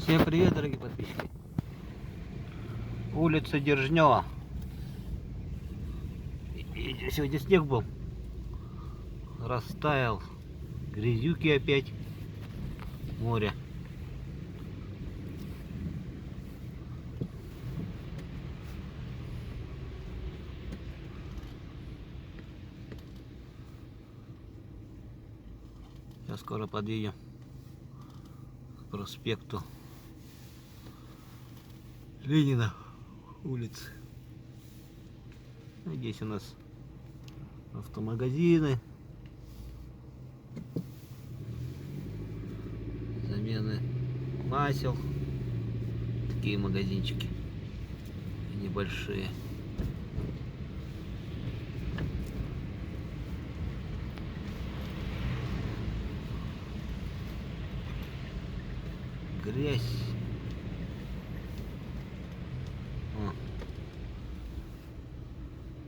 Всем привет, дорогие подписчики. Улица Держнева. И сегодня снег был. Растаял. Грязюки опять. Море. Сейчас скоро подъедем к проспекту Ленина, улицы. Здесь у нас автомагазины, замены масел, такие магазинчики небольшие. Грязь.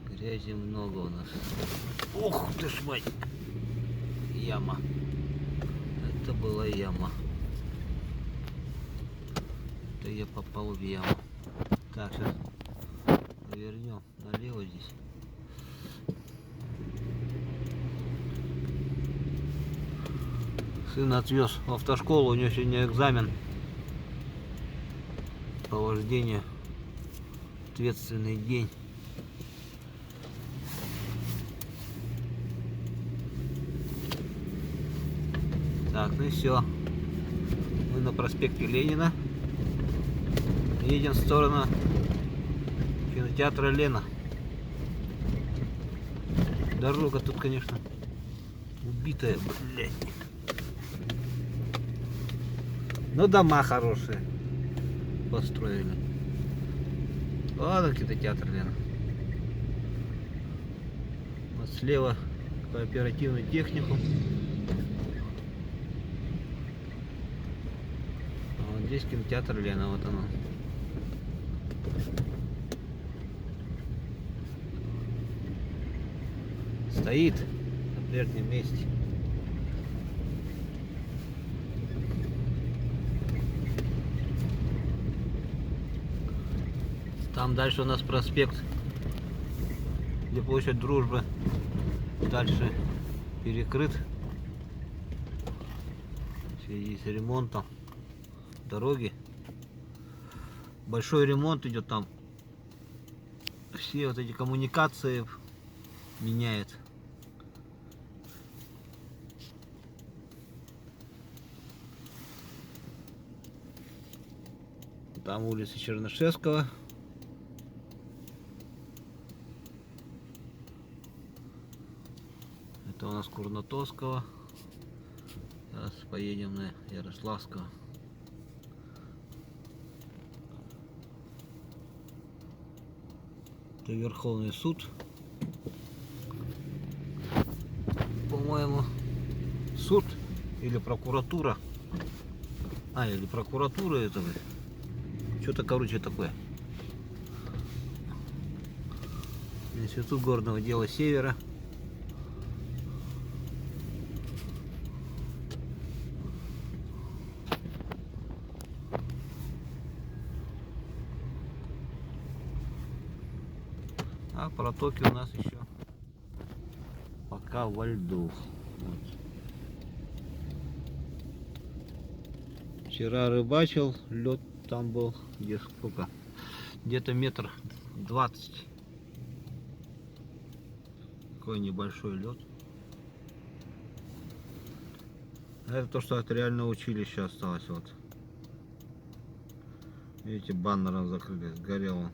Грязи много у нас. Ух ты ж мать! Яма. Это была яма. Это я попал в яму. Так, сейчас повернем налево здесь. Сын отвез в автошколу, у него сегодня экзамен по вождению. Ответственный день. Так, ну и все. Мы на проспекте Ленина. Едем в сторону кинотеатра Лена. Дорога тут, конечно, убитая, блядь. Но дома хорошие построили. Ладно, кинотеатр Лена. Вот слева кооперативный техникум. А вот здесь кинотеатр Лена, вот оно. Стоит на прежнем месте. Там дальше у нас проспект, где площадь Дружбы. Дальше перекрыт в связи с ремонтом дороги. Большой ремонт идет там. Все вот эти коммуникации меняют. Там улица Чернышевского. Это у нас Курнатовского. Сейчас поедем на Ярославского. Это Верховный суд. По-моему, суд или прокуратура. Или прокуратура это. Что-то, короче, такое. Институт горного дела Севера. А протоки у нас еще пока во льду. Вот. Вчера рыбачил, лед там был где сколько? Где-то 1,20 м. Такой небольшой лед. Это то, что от реального училища осталось. Вот. Видите, баннером закрыли, сгорел он.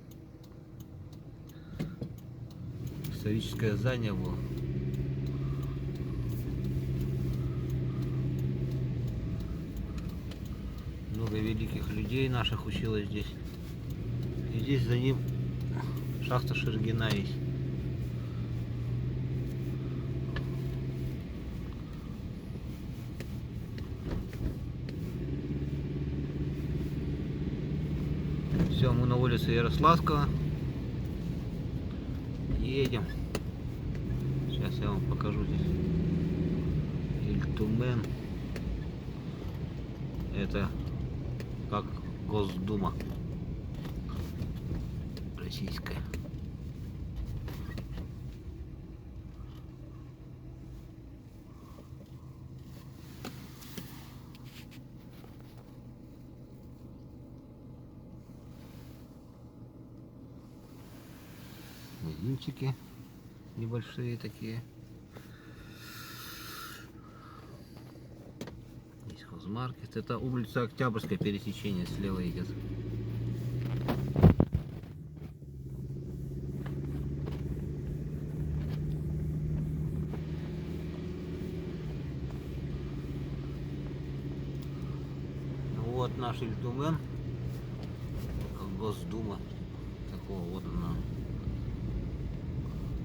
Историческое здание было. Много великих людей наших училось здесь. И здесь за ним шахта Шергина есть. Все, мы на улице Ярославского. Едем. Сейчас я вам покажу здесь. Ильтумен. Это как Госдума российская. Магазинчики небольшие такие. Есть хозмаркет. Это улица Октябрьская, пересечение слева идет. Вот наш Ильдумен, Госдума, такого вот она,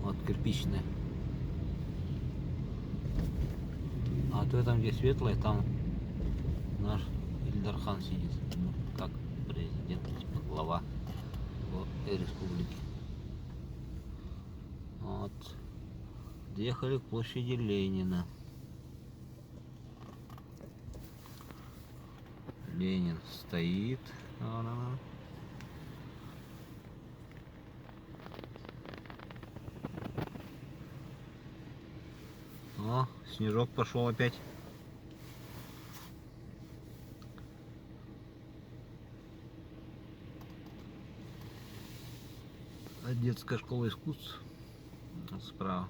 вот кирпичная. А то там, где светлое, там наш Ильдархан сидит, ну, как президент, типа глава республики. Вот, доехали к площади Ленина. Ленин стоит. О, снежок пошел опять. Детская школа искусств справа.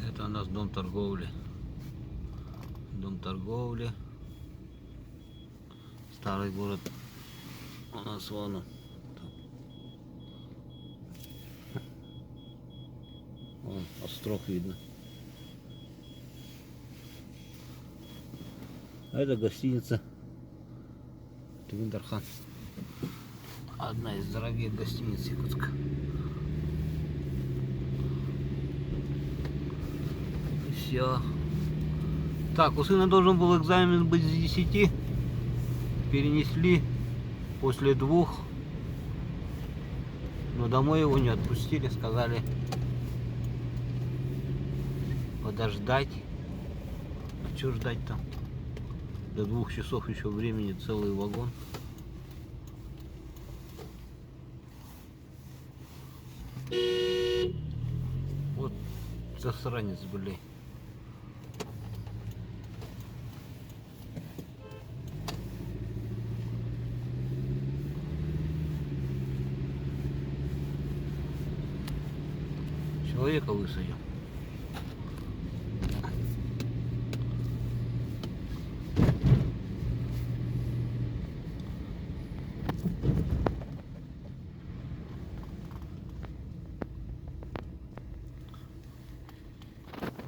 Это у нас дом торговли. Дом торговли. Старый город. У нас вон он. Вон остров видно. А это гостиница Твиндерхан. Одна из дорогих гостиниц Якутска. Все. Так, у сына должен был экзамен быть с 10. Перенесли после 2. Но домой его не отпустили. Сказали подождать. А что ждать там? До 2 часов еще времени, целый вагон. Вот засранец, блин. Человека высадил.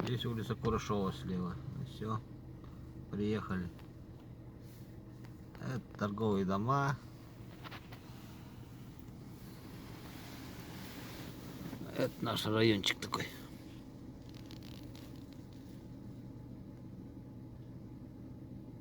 Здесь улица Курашова слева. Все, приехали. Это торговые дома. Это наш райончик такой.